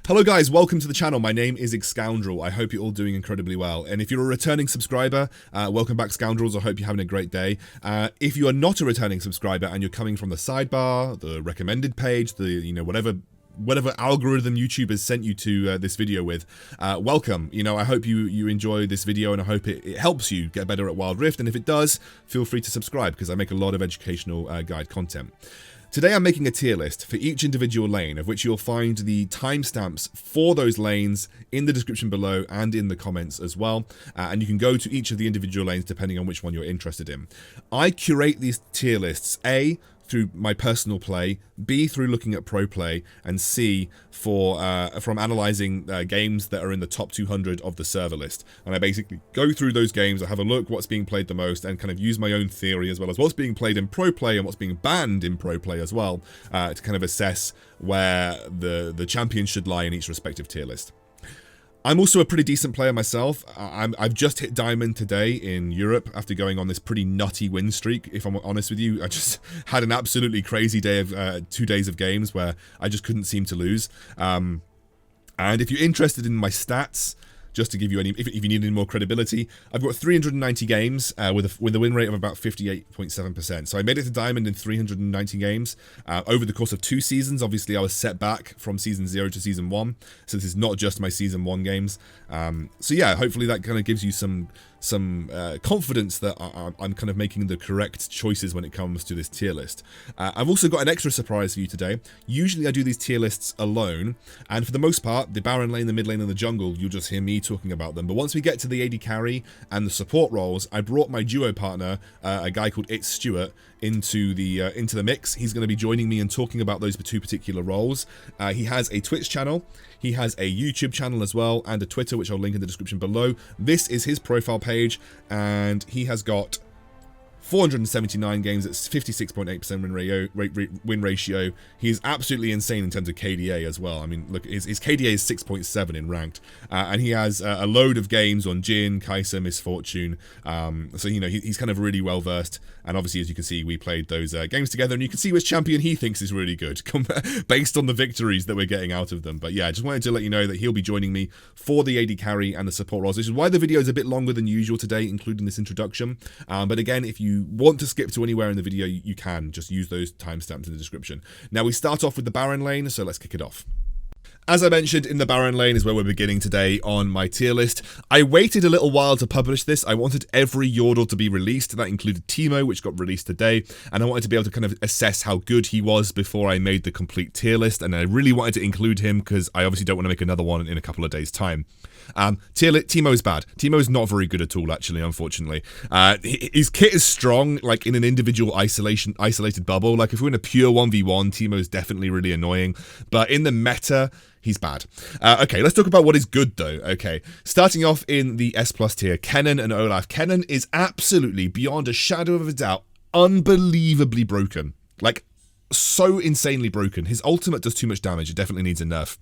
Hello guys, welcome to the channel. My name is Excoundrel. I hope you're all doing incredibly well. And if you're a returning subscriber, welcome back Scoundrels. I hope you're having a great day. If you are not a returning subscriber and you're coming from the sidebar, the recommended page, the whatever algorithm YouTube has sent you to this video with, welcome. I hope you enjoy this video, and I hope it helps you get better at Wild Rift. And if it does, feel free to subscribe because I make a lot of educational guide content. Today I'm making a tier list for each individual lane, of which you'll find the timestamps for those lanes in the description below and in the comments as well. And you can go to each of the individual lanes depending on which one you're interested in. I curate these tier lists, A, through my personal play, B, through looking at pro play, and C, from analysing games that are in the top 200 of the server list. And I basically go through those games, I have a look what's being played the most, and kind of use my own theory as well as what's being played in pro play and what's being banned in pro play as well, to kind of assess where the champions should lie in each respective tier list. I'm also a pretty decent player myself. I've just hit Diamond today in Europe after going on this pretty nutty win streak, if I'm honest with you. I just had an absolutely crazy day of 2 days of games where I just couldn't seem to lose. And if you're interested in my stats, just to give you if you need any more credibility, I've got 390 games with a win rate of about 58.7%. So I made it to Diamond in 390 games over the course of 2 seasons. Obviously, I was set back from Season 0 to Season 1, so this is not just my Season 1 games. So yeah, hopefully that kind of gives you some confidence that I'm kind of making the correct choices when it comes to this tier list. I've also got an extra surprise for you today. Usually I do these tier lists alone, and for the most part, the Baron lane, the mid lane, and the jungle, you'll just hear me talking about them. But once we get to the AD carry and the support roles, I brought my duo partner, a guy called Stuart, into the mix. He's going to be joining me and talking about those 2 particular roles. He has a Twitch channel, he has a YouTube channel as well, and a Twitter, which I'll link in the description below. This is his profile page, and he has got 479 games, it's 56.8% win ratio. He's absolutely insane in terms of KDA as well. I mean, look, his KDA is 6.7 in ranked, and he has a load of games on Jhin, Kai'Sa, Misfortune. So he's kind of really well versed. And obviously, as you can see, we played those games together, and you can see which champion he thinks is really good, based on the victories that we're getting out of them. But yeah, I just wanted to let you know that he'll be joining me for the AD carry and the support roles, which is why the video is a bit longer than usual today, including this introduction. But again, if you want to skip to anywhere in the video, you can just use those timestamps in the description. Now we start off with the Baron lane, so let's kick it off. As I mentioned, in the Baron lane is where we're beginning today on my tier list. I waited a little while to publish this. I wanted every Yordle to be released. That included TEEMO, which got released today, and I wanted to be able to kind of assess how good he was before I made the complete tier list, and I really wanted to include him because I obviously don't want to make another one in a couple of days' time. TEEMO is bad. TEEMO is not very good at all, actually, unfortunately. His kit is strong, like in an individual isolated bubble. Like if we're in a pure 1v1, TEEMO is definitely really annoying, but in the meta, he's bad. Okay, let's talk about what is good though. Okay, starting off in the S+ tier, Kennen and Olaf. Kennen is absolutely, beyond a shadow of a doubt, unbelievably broken. Like, so insanely broken. His ultimate does too much damage. It definitely needs a nerf.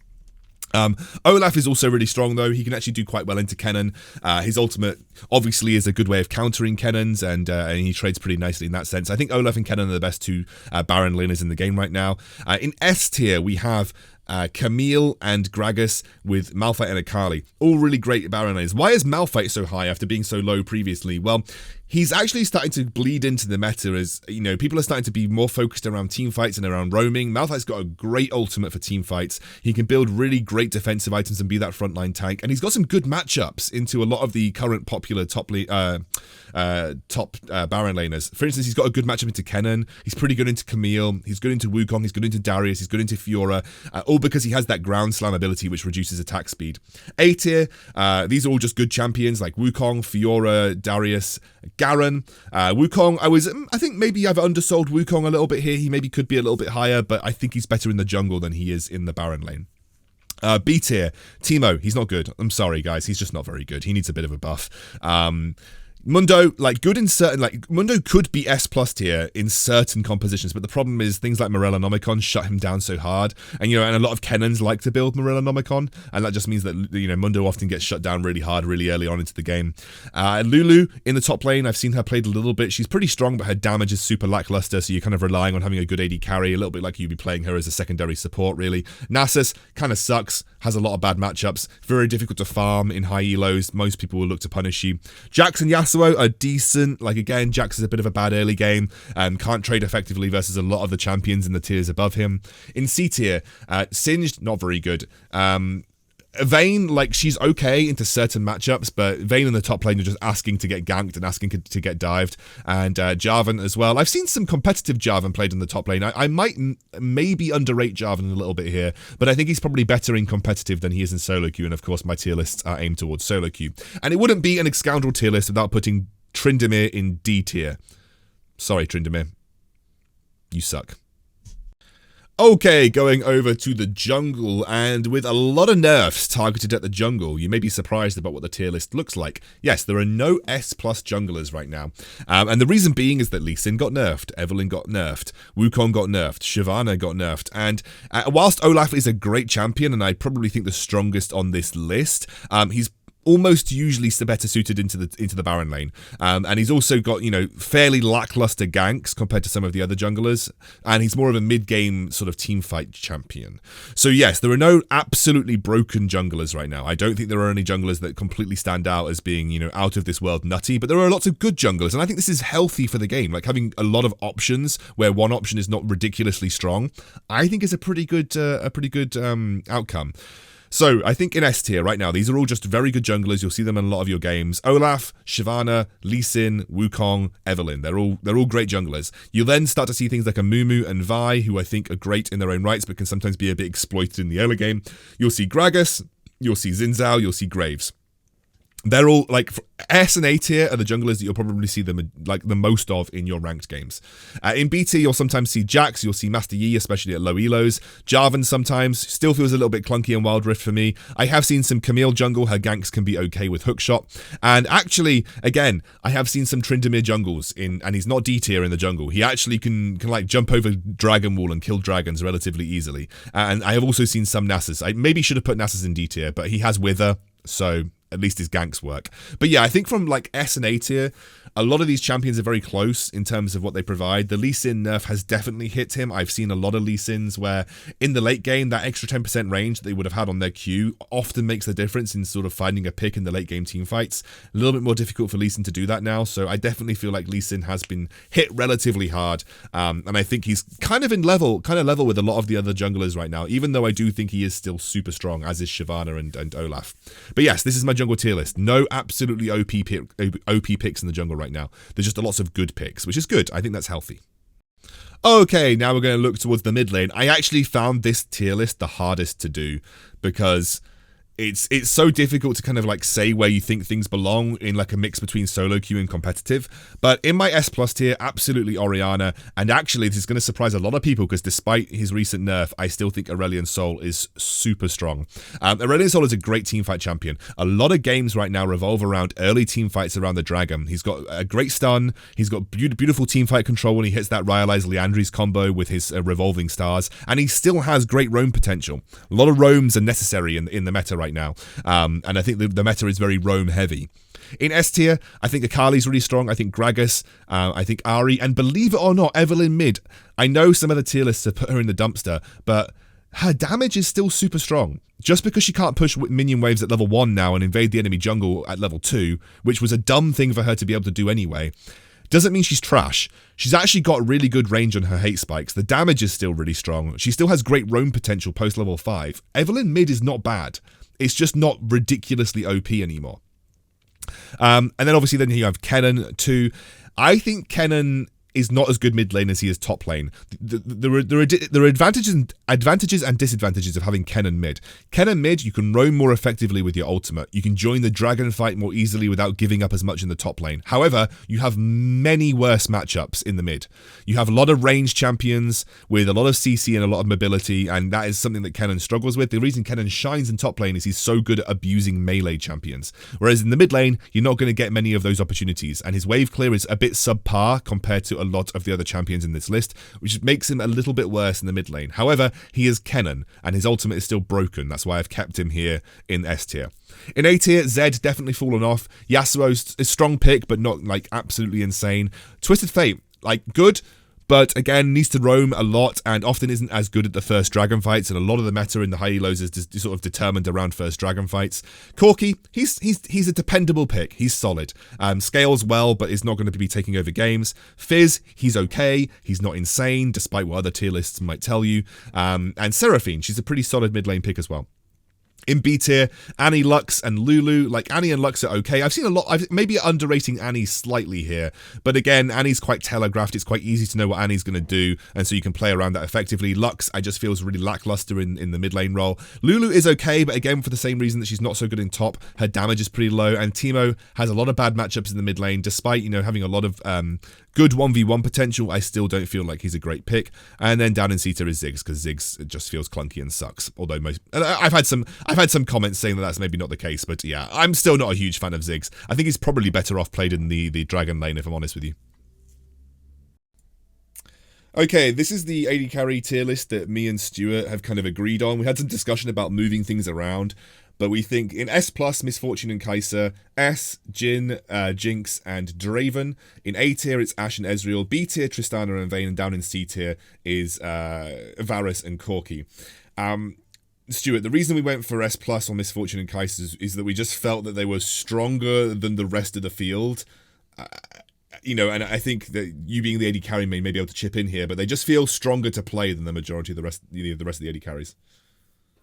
Olaf is also really strong though. He can actually do quite well into Kennen. His ultimate obviously is a good way of countering Kennen's, and he trades pretty nicely in that sense. I think Olaf and Kennen are the best 2 Baron laners in the game right now. In S tier, we have Camille and Gragas with Malphite and Akali. All really great Baron laners. Why is Malphite so high after being so low previously? Well, he's actually starting to bleed into the meta as, people are starting to be more focused around team fights and around roaming. Malphite's got a great ultimate for team fights. He can build really great defensive items and be that frontline tank. And he's got some good matchups into a lot of the current popular top Baron laners. For instance, he's got a good matchup into Kennen. He's pretty good into Camille. He's good into Wukong. He's good into Darius. He's good into Fiora. All because he has that ground slam ability which reduces attack speed. A tier, these are all just good champions like Wukong, Fiora, Darius, Garen. Wukong, I think maybe I've undersold Wukong a little bit here. He maybe could be a little bit higher, but I think he's better in the jungle than he is in the Baron lane. B tier, TEEMO, he's not good. I'm sorry guys, he's just not very good. He needs a bit of a buff. Mundo, good in certain, Mundo could be S+ tier in certain compositions, but the problem is things like Morellonomicon shut him down so hard, and and a lot of Kennens like to build Morellonomicon, and that just means that, Mundo often gets shut down really hard, really early on into the game. Lulu in the top lane, I've seen her played a little bit. She's pretty strong, but her damage is super lackluster, so you're kind of relying on having a good AD carry, a little bit like you'd be playing her as a secondary support, really. Nasus kind of sucks. has a lot of bad matchups, very difficult to farm in high elos. Most people will look to punish you. Jax and Yasuo are decent. Like, again, Jax is a bit of a bad early game and can't trade effectively versus a lot of the champions in the tiers above him. In C tier, Singed, not very good. Vayne, like, she's okay into certain matchups, but Vayne in the top lane are just asking to get ganked and asking to get dived. And Jarvan as well. I've seen some competitive Jarvan played in the top lane. I might maybe underrate Jarvan a little bit here, but I think he's probably better in competitive than he is in solo queue. And of course, my tier lists are aimed towards solo queue. And it wouldn't be an Excoundrel tier list without putting Tryndamere in D tier. Sorry, Tryndamere. You suck. Okay, going over to the jungle, and with a lot of nerfs targeted at the jungle, you may be surprised about what the tier list looks like. Yes, there are no S+ junglers right now, and the reason being is that Lee Sin got nerfed, Evelynn got nerfed, Wukong got nerfed, Shyvana got nerfed, and whilst Olaf is a great champion, and I probably think the strongest on this list, he's almost usually better suited into the Baron lane, and he's also got, you know, fairly lackluster ganks compared to some of the other junglers, and he's more of a mid-game sort of team fight champion. So yes, there are no absolutely broken junglers right now. I don't think there are any junglers that completely stand out as being, you know, out of this world nutty, but there are lots of good junglers, and I think this is healthy for the game. Like, having a lot of options where one option is not ridiculously strong, I think is a pretty good outcome. So, I think in S tier right now, these are all just very good junglers. You'll see them in a lot of your games. Olaf, Shyvana, Lee Sin, Wukong, Evelynn. They're all great junglers. You'll then start to see things like a Mumu and Vi, who I think are great in their own rights, but can sometimes be a bit exploited in the early game. You'll see Gragas, you'll see Xin Zhao, you'll see Graves. They're all, like, S and A tier are the junglers that you'll probably see them, like, the most of in your ranked games. In B tier, you'll sometimes see Jax, you'll see Master Yi, especially at low elos. Jarvan sometimes, still feels a little bit clunky in Wild Rift for me. I have seen some Camille jungle, her ganks can be okay with hookshot. And actually, again, I have seen some Tryndamere jungles, and he's not D tier in the jungle. He actually can like, jump over Dragon Wall and kill dragons relatively easily. And I have also seen some Nasus. I maybe should have put Nasus in D tier, but he has Wither, so at least his ganks work. But yeah, I think from like S and A tier, a lot of these champions are very close in terms of what they provide. The Lee Sin nerf has definitely hit him. I've seen a lot of Lee Sins where in the late game, that extra 10% range that they would have had on their Q often makes the difference in sort of finding a pick in the late game team fights. A little bit more difficult for Lee Sin to do that now, so I definitely feel like Lee Sin has been hit relatively hard, and I think he's kind of level with a lot of the other junglers right now, even though I do think he is still super strong, as is Shyvana and Olaf. But yes, this is my jungle tier list. No absolutely OP picks in the jungle right now. There's just lots of good picks, which is good. I think that's healthy. Okay, now we're going to look towards the mid lane. I actually found this tier list the hardest to do because it's so difficult to kind of like say where you think things belong in like a mix between solo queue and competitive. But in my S+ tier, absolutely Orianna, and actually this is going to surprise a lot of people because despite his recent nerf, I still think Aurelion Sol is super strong. Aurelion Sol is a great teamfight champion. A lot of games right now revolve around early teamfights around the dragon. He's got a great stun, he's got beautiful teamfight control when he hits that Rylai's Liandry's combo with his revolving stars, and he still has great roam potential. A lot of roams are necessary in the meta right now, and I think the meta is very roam heavy. In S tier, I think Akali's really strong. I think Gragas, I think Ahri, and believe it or not, Evelynn mid. I know some other tier lists have put her in the dumpster, but her damage is still super strong. Just because she can't push minion waves at level 1 now and invade the enemy jungle at level 2, which was a dumb thing for her to be able to do anyway, doesn't mean she's trash. She's actually got really good range on her hate spikes. The damage is still really strong. She still has great roam potential post level 5. Evelynn mid is not bad. It's just not ridiculously OP anymore. And then obviously then you have Kennen too. I think Kennen is not as good mid lane as he is top lane. There are advantages and disadvantages of having Kennen mid. Kennen mid, you can roam more effectively with your ultimate. You can join the dragon fight more easily without giving up as much in the top lane. However, you have many worse matchups in the mid. You have a lot of ranged champions with a lot of CC and a lot of mobility, and that is something that Kennen struggles with. The reason Kennen shines in top lane is he's so good at abusing melee champions. Whereas in the mid lane, you're not going to get many of those opportunities, and his wave clear is a bit subpar compared to a lot of the other champions in this list, which makes him a little bit worse in the mid lane. However, he is Kennen, and his ultimate is still broken. That's why I've kept him here in S tier. In A tier, Zed definitely fallen off. Yasuo's a strong pick, but not like absolutely insane. Twisted Fate, like good, but again, needs to roam a lot and often isn't as good at the first dragon fights, and a lot of the meta in the high elos is sort of determined around first dragon fights. Corki, he's a dependable pick. He's solid. Scales well, but is not going to be taking over games. Fizz, he's okay. He's not insane, despite what other tier lists might tell you. And Seraphine, she's a pretty solid mid lane pick as well. In B tier, Annie, Lux, and Lulu. Like, Annie and Lux are okay. I've seen a lot, maybe underrating Annie slightly here. But again, Annie's quite telegraphed. It's quite easy to know what Annie's going to do, and so you can play around that effectively. Lux, I just feels really lackluster in the mid lane role. Lulu is okay, but again, for the same reason that she's not so good in top, her damage is pretty low, and TEEMO has a lot of bad matchups in the mid lane, despite, you know, having a lot of good 1v1 potential. I still don't feel like he's a great pick. And then down in C tier is Ziggs, because Ziggs just feels clunky and sucks. Although I've had some comments saying that that's maybe not the case, but yeah, I'm still not a huge fan of Ziggs. I think he's probably better off played in the dragon lane, if I'm honest with you. Okay, this is the AD carry tier list that me and Stuart have kind of agreed on. We had some discussion about moving things around, but we think in S+, Misfortune and Kai'Sa, S, Jhin, Jinx, and Draven. In A tier, it's Ashe and Ezreal. B tier, Tristana and Vayne. And down in C tier is Varus and Corki. Stuart, the reason we went for S+ on Misfortune and Kai'Sa is that we just felt that they were stronger than the rest of the field. You know, and I think that you being the AD carry may be able to chip in here, but they just feel stronger to play than the majority of the rest of the AD carries.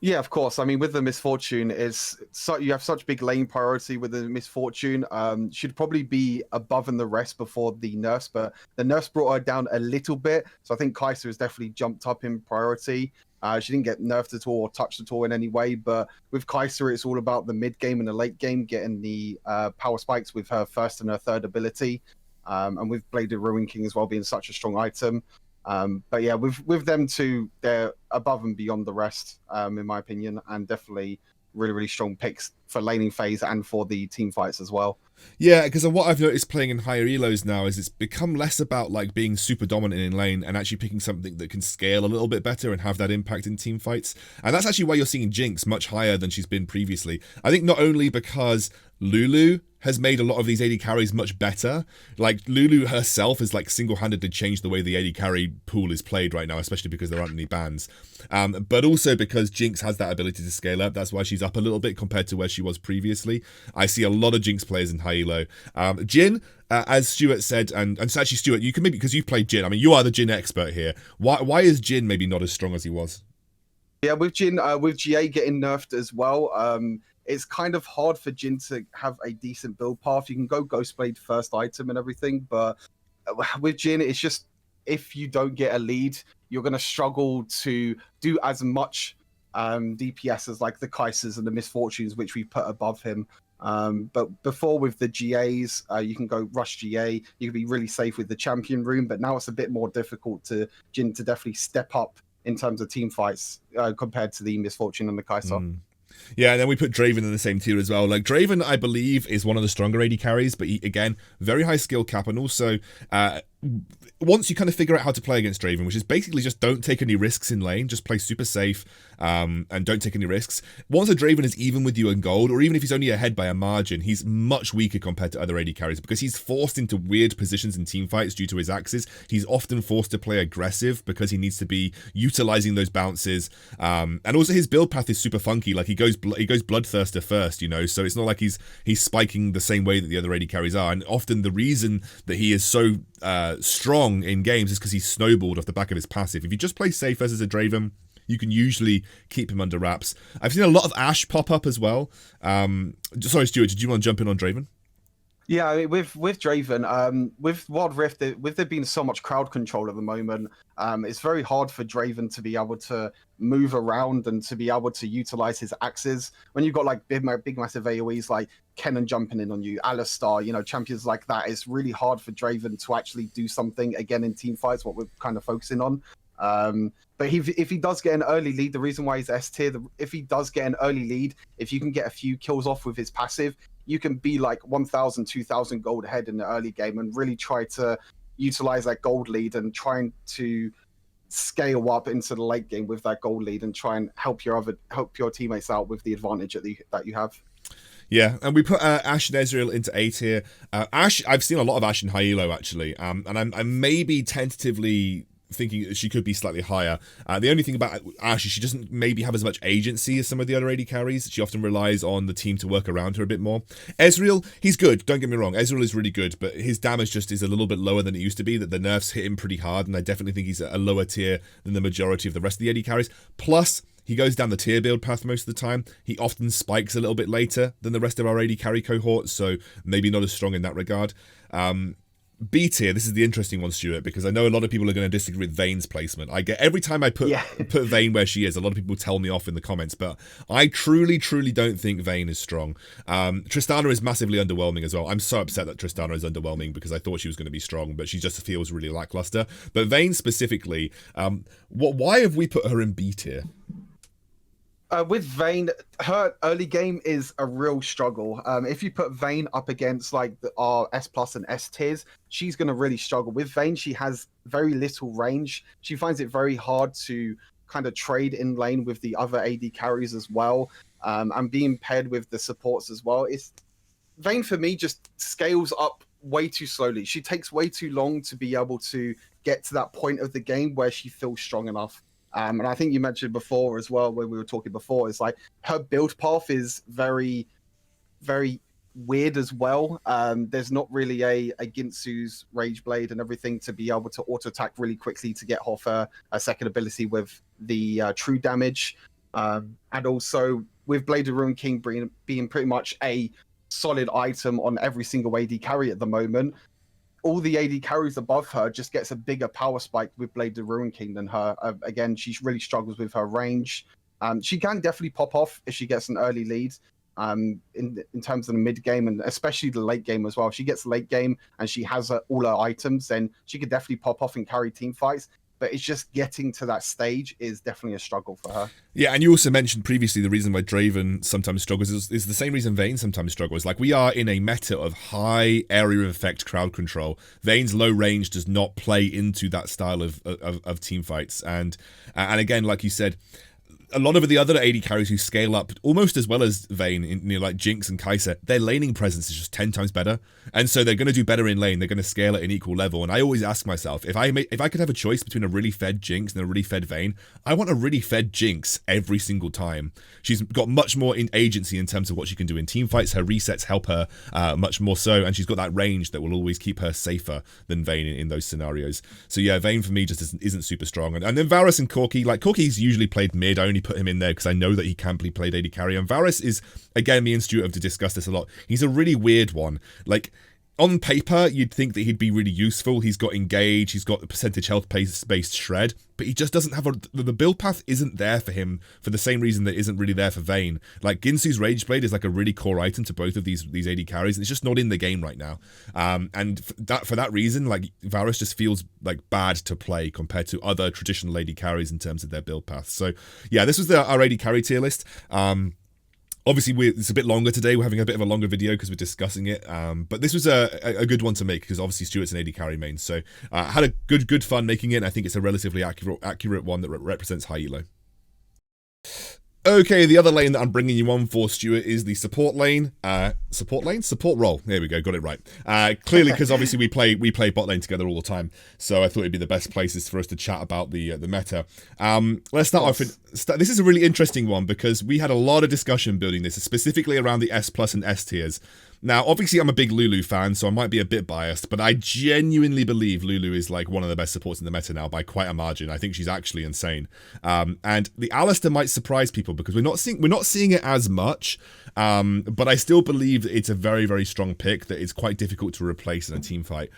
Yeah, of course. I mean, with the Misfortune, you have such big lane priority with the Misfortune. Should probably be above in the rest before the nerfs, but the nerfs brought her down a little bit. So I think Kai'Sa has definitely jumped up in priority. She didn't get nerfed at all or touched at all in any way, but with Kai'Sa, it's all about the mid game and the late game, getting the power spikes with her first and her third ability. And with Blade of Ruin King as well being such a strong item. But yeah, with them two, they're above and beyond the rest, in my opinion, and definitely really, really strong picks for laning phase and for the team fights as well. Yeah, because what I've noticed playing in higher elos now is it's become less about like being super dominant in lane and actually picking something that can scale a little bit better and have that impact in team fights. And that's actually why you're seeing Jinx much higher than she's been previously. I think not only because Lulu has made a lot of these AD carries much better. Like, Lulu herself is like single-handedly changed the way the AD carry pool is played right now, especially because there aren't any bans. But also because Jinx has that ability to scale up. That's why she's up a little bit compared to where she was previously. I see a lot of Jinx players in high elo. Jhin, as Stuart said, and so actually Stuart, you can maybe, because you've played Jhin, I mean, you are the Jhin expert here. Why is Jhin maybe not as strong as he was? Yeah, with Jhin, with GA getting nerfed as well, it's kind of hard for Jhin to have a decent build path. You can go Ghostblade first item and everything, but with Jhin, it's just, if you don't get a lead, you're going to struggle to do as much DPS as like the Kaisers and the Misfortunes, which we put above him. But before with the GAs, you can go rush GA, you can be really safe with the champion room, but now it's a bit more difficult to Jhin to definitely step up in terms of team fights compared to the Misfortune and the Kai'Sa. Yeah, and then we put Draven in the same tier as well. Like, Draven, I believe, is one of the stronger AD carries, but he, again, very high skill cap, and also once you kind of figure out how to play against Draven, which is basically just don't take any risks in lane, just play super safe and don't take any risks. Once a Draven is even with you in gold, or even if he's only ahead by a margin, he's much weaker compared to other AD carries because he's forced into weird positions in team fights due to his axes. He's often forced to play aggressive because he needs to be utilizing those bounces. And also his build path is super funky. Like, he goes Bloodthirster first, you know, so it's not like he's spiking the same way that the other AD carries are. And often the reason that he is so strong in games is because he's snowballed off the back of his passive. If you just play safe as a Draven, you can usually keep him under wraps. I've seen a lot of Ashe pop up as well. Sorry, Stuart, did you want to jump in on Draven? Yeah, I mean, with Draven, with Wild Rift, with there being so much crowd control at the moment, it's very hard for Draven to be able to move around and to be able to utilize his axes. When you've got like big massive AoEs like Kennen jumping in on you, Alistar, you know, champions like that, it's really hard for Draven to actually do something again in team fights, what we're kind of focusing on. But if he does get an early lead, the reason why he's S tier, if he does get an early lead, if you can get a few kills off with his passive, you can be like 1,000, 2,000 gold ahead in the early game and really try to utilize that gold lead and trying to scale up into the late game with that gold lead and try and help your teammates out with the advantage that you have. Yeah, and we put Ashe and Ezreal into A tier. Ashe, I've seen a lot of Ashe in high elo actually, and I'm maybe tentatively thinking that she could be slightly higher. The only thing about Ashe is she doesn't maybe have as much agency as some of the other AD carries. She often relies on the team to work around her a bit more. Ezreal, he's good, don't get me wrong. Ezreal is really good, but his damage just is a little bit lower than it used to be. That the nerfs hit him pretty hard, and I definitely think he's a lower tier than the majority of the rest of the AD carries. Plus, he goes down the tier build path most of the time. He often spikes a little bit later than the rest of our AD carry cohort, so maybe not as strong in that regard. B tier, this is the interesting one, Stuart, because I know a lot of people are going to disagree with Vayne's placement. I get every time I put Vayne where she is, a lot of people tell me off in the comments, but I truly don't think Vayne is strong. Tristana is massively underwhelming as well. I'm so upset that Tristana is underwhelming because I thought she was going to be strong, but she just feels really lackluster. But Vayne specifically, why have we put her in B tier? With Vayne, her early game is a real struggle. If you put Vayne up against like our S plus and S tiers, she's going to really struggle. With Vayne, she has very little range. She finds it very hard to kind of trade in lane with the other AD carries as well, and being paired with the supports as well. Vayne for me just scales up way too slowly. She takes way too long to be able to get to that point of the game where she feels strong enough. And I think you mentioned before as well, when we were talking before, it's like her build path is very, very weird as well. There's not really a Ginsu's Rage Blade and everything to be able to auto attack really quickly to get off a second ability with the true damage. And also with Blade of Ruin King being pretty much a solid item on every single AD carry at the moment. All the AD carries above her just gets a bigger power spike with Blade of Ruin King than her. Again, she really struggles with her range. She can definitely pop off if she gets an early lead in terms of the mid game and especially the late game as well. If she gets late game and she has all her items, then she could definitely pop off and carry team fights. But it's just getting to that stage is definitely a struggle for her. Yeah, and you also mentioned previously the reason why Draven sometimes struggles is the same reason Vayne sometimes struggles. Like, we are in a meta of high area of effect crowd control. Vayne's low range does not play into that style of team fights. And again, like you said, a lot of the other AD carries who scale up almost as well as Vayne, like Jinx and Kai'Sa, their laning presence is just 10 times better. And so they're going to do better in lane. They're going to scale at an equal level. And I always ask myself, if I could have a choice between a really fed Jinx and a really fed Vayne, I want a really fed Jinx every single time. She's got much more agency in terms of what she can do in team fights. Her resets help her much more so. And she's got that range that will always keep her safer than Vayne in those scenarios. So yeah, Vayne for me just isn't super strong. And then Varus and Corki, like Corki's usually played mid. I only put him in there because I know that he can be played AD carry. And Varus is, again, me and Stuart have to discuss this a lot. He's a really weird one. Like, on paper, you'd think that he'd be really useful. He's got engage, he's got the percentage health based shred, but he just doesn't have the build path isn't there for him for the same reason that isn't really there for Vayne. Like, Ginsu's Rage Blade is like a really core item to both of these AD carries, and it's just not in the game right now. And for that reason, like, Varus just feels like bad to play compared to other traditional AD carries in terms of their build path. So yeah, this was our AD carry tier list. Obviously, it's a bit longer today. We're having a bit of a longer video because we're discussing it. But this was a good one to make because obviously Stuart's an AD carry main. So had a good fun making it. And I think it's a relatively accurate one that represents high elo. Okay, the other lane that I'm bringing you on for, Stuart, is the support lane. Support lane? Support role. There we go, got it right. Clearly, because obviously we play bot lane together all the time, so I thought it'd be the best places for us to chat about the meta. Let's start off with... This is a really interesting one because we had a lot of discussion building this, specifically around the S plus and S tiers. Now, obviously, I'm a big Lulu fan, so I might be a bit biased, but I genuinely believe Lulu is like one of the best supports in the meta now by quite a margin. I think she's actually insane. And the Alistar might surprise people because we're not seeing it as much, but I still believe that it's a very, very strong pick that is quite difficult to replace in a team fight.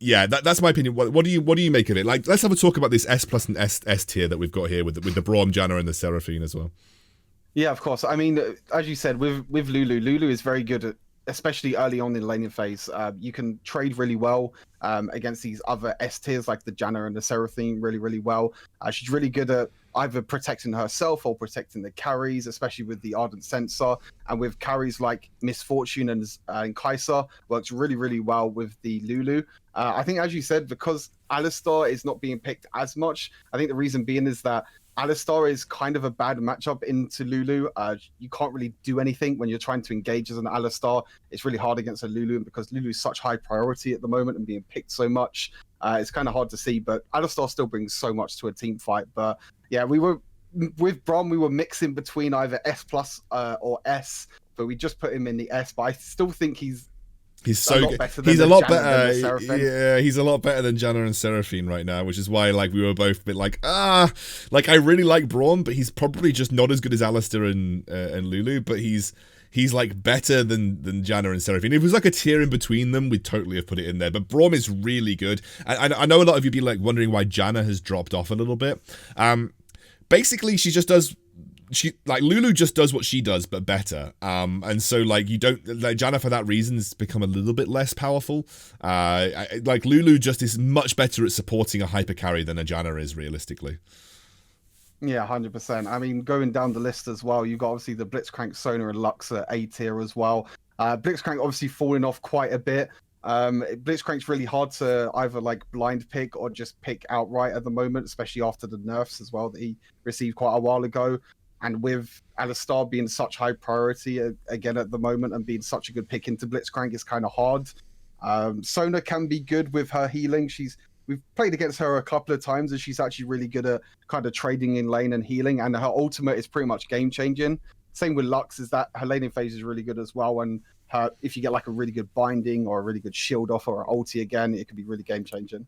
Yeah, that's my opinion. What do you make of it? Like, let's have a talk about this S plus and S tier that we've got here with the Braum, Janna, and the Seraphine as well. Yeah, of course. I mean, as you said, with Lulu is very good at, especially early on in the laning phase. You can trade really well against these other S tiers like the Janna and the Seraphine really, really well. She's really good at either protecting herself or protecting the carries, especially with the Ardent Sensor. And with carries like Misfortune and Kai'Sa, works really, really well with the Lulu. I think, as you said, because Alistar is not being picked as much, I think the reason being is that Alistar is kind of a bad matchup into Lulu. You can't really do anything when you're trying to engage as an Alistar. It's really hard against a Lulu, and because Lulu is such high priority at the moment and being picked so much, it's kind of hard to see. But Alistar still brings so much to a team fight. But yeah, we were with Brom, we were mixing between either S plus or S, but we just put him in the S. But I still think he's so good. He's a lot better. Yeah, he's a lot better than Janna and Seraphine right now, which is why like we were both a bit like like I really like Braum, but he's probably just not as good as Alistair and Lulu, but he's like better than Janna and Seraphine. If it was like a tier in between them, we'd totally have put it in there. But Braum is really good. And I know a lot of you be like wondering why Janna has dropped off a little bit. Basically, she just does. Lulu just does what she does, but better. And so like you don't like Janna for that reason has become a little bit less powerful. Like Lulu just is much better at supporting a hyper carry than a Janna is realistically. Yeah, 100%. I mean, going down the list as well, you've got obviously the Blitzcrank, Sona, and Lux at A tier as well. Blitzcrank obviously falling off quite a bit. Blitzcrank's really hard to either like blind pick or just pick outright at the moment, especially after the nerfs as well that he received quite a while ago. And with Alistar being such high priority again at the moment and being such a good pick into Blitzcrank, it's kind of hard. Sona can be good with her healing. We've played against her a couple of times and she's actually really good at kind of trading in lane and healing. And her ultimate is pretty much game changing. Same with Lux, is that her laning phase is really good as well. And if you get like a really good binding or a really good shield off or an ulti again, it could be really game changing.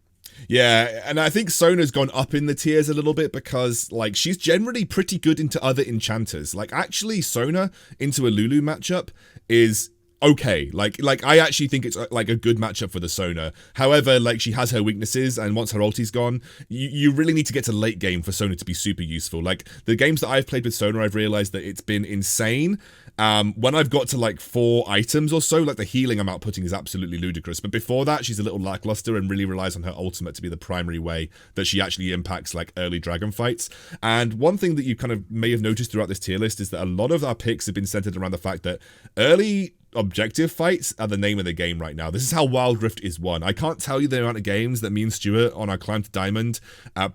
Yeah, and I think Sona's gone up in the tiers a little bit because, like, she's generally pretty good into other enchanters. Like, actually, Sona into a Lulu matchup is okay. Like I actually think it's like a good matchup for the Sona. However, like she has her weaknesses, and once her ulti's gone, you really need to get to late game for Sona to be super useful. Like the games that I've played with Sona, I've realized that it's been insane. When I've got to like 4 items or so, like the healing I'm outputting is absolutely ludicrous. But before that, she's a little lackluster and really relies on her ultimate to be the primary way that she actually impacts like early dragon fights. And one thing that you kind of may have noticed throughout this tier list is that a lot of our picks have been centered around the fact that early objective fights are the name of the game right now. This is how wildrift is won. I can't tell you the amount of games that me and Stuart on our climb to diamond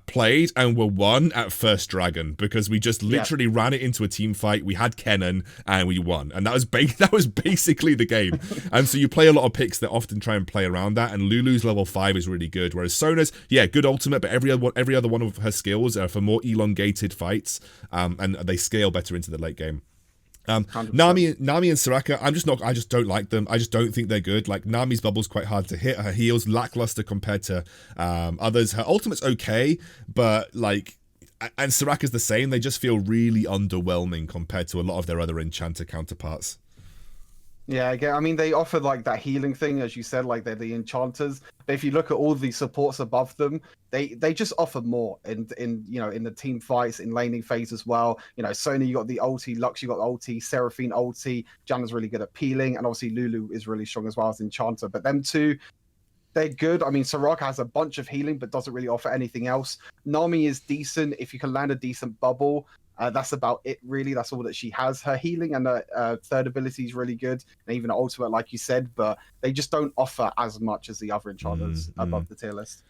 played and were won at first dragon because we just literally ran it into a team fight. We had Kennen and we won, and that was basically the game. And so you play a lot of picks that often try and play around that, and Lulu's level 5 is really good, whereas Sona's good ultimate, but every other one of her skills are for more elongated fights, and they scale better into the late game. Nami and Soraka, I just don't like them. I just don't think they're good. Like Nami's bubble's quite hard to hit. Her heal's lackluster compared to others. Her ultimate's okay, but like, and Soraka's the same. They just feel really underwhelming compared to a lot of their other enchanter counterparts. Yeah, I mean, they offer like that healing thing, as you said, like they're the enchanters. But if you look at all the supports above them, they just offer more in the team fights, in laning phase as well. You know, Sony, you got the ulti, Lux, you got the ulti, Seraphine ulti, Janna's really good at peeling, and obviously Lulu is really strong as well as enchanter. But them two, they're good. I mean, Soraka has a bunch of healing, but doesn't really offer anything else. Nami is decent if you can land a decent bubble. That's about it, really. That's all that she has. Her healing and her third ability is really good, and even her ultimate, like you said, but they just don't offer as much as the other enchanters above the tier list.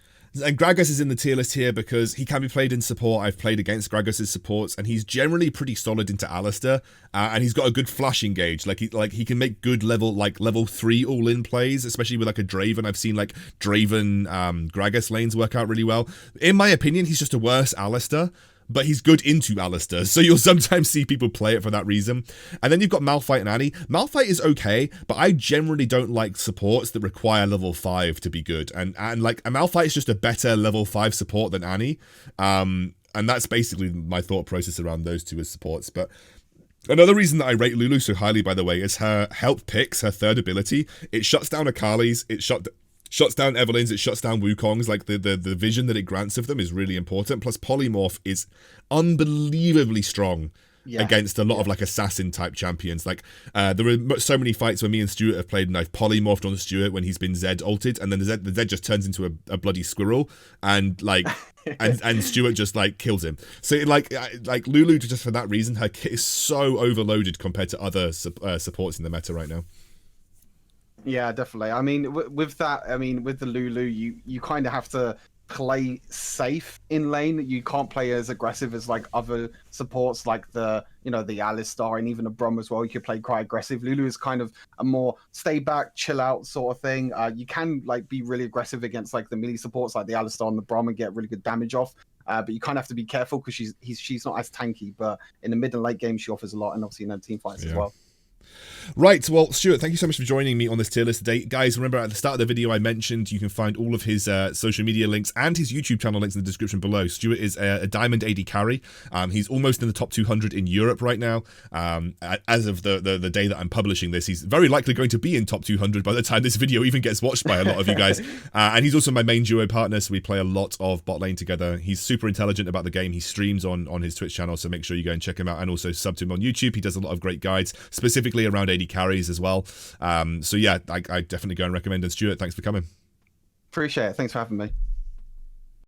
And Gragas is in the tier list here because he can be played in support. I've played against Gragas' supports, and he's generally pretty solid into Alistair, and he's got a good flash engage. Like he can make good level 3 all-in plays, especially with like a Draven. I've seen like Draven Gragas lanes work out really well. In my opinion, he's just a worse Alistair, but he's good into Alistair, so you'll sometimes see people play it for that reason. And then you've got Malphite and Annie. Malphite is okay, but I generally don't like supports that require level 5 to be good. And like a Malphite is just a better level 5 support than Annie. And that's basically my thought process around those two as supports. But another reason that I rate Lulu so highly, by the way, is her help picks, her third ability. It shuts down Akali's, it shuts down Evelyn's, it shuts down Wukong's. Like the vision that it grants of them is really important. Plus Polymorph is unbelievably strong against a lot of like assassin type champions. Like there were so many fights where me and Stuart have played and I've polymorphed on Stuart when he's been Zed ulted, and then the Zed just turns into a bloody squirrel, and like and Stuart just like kills him. So like Lulu, just for that reason, her kit is so overloaded compared to other supports in the meta right now. Yeah, definitely. I mean, with that, I mean, with the Lulu, you kind of have to play safe in lane. You can't play as aggressive as like other supports, like the Alistar and even a Brom as well. You could play quite aggressive. Lulu is kind of a more stay back, chill out sort of thing. You can like be really aggressive against like the melee supports like the Alistar and the Brom and get really good damage off. But you kind of have to be careful because she's not as tanky, but in the mid and late game she offers a lot, and obviously in team fights as well. Right, well, Stuart, thank you so much for joining me on this tier list today. Guys, remember at the start of the video I mentioned you can find all of his social media links and his YouTube channel links in the description below. Stuart is a Diamond AD carry. He's almost in the top 200 in Europe right now. As of the day that I'm publishing this, he's very likely going to be in top 200 by the time this video even gets watched by a lot of you guys. And he's also my main duo partner, so we play a lot of bot lane together. He's super intelligent about the game. He streams on his Twitch channel, so make sure you go and check him out, and also sub to him on YouTube. He does a lot of great guides, specifically around AD carries as well. So yeah, I definitely go and recommend it. Stuart, thanks for coming. Appreciate it. Thanks for having me.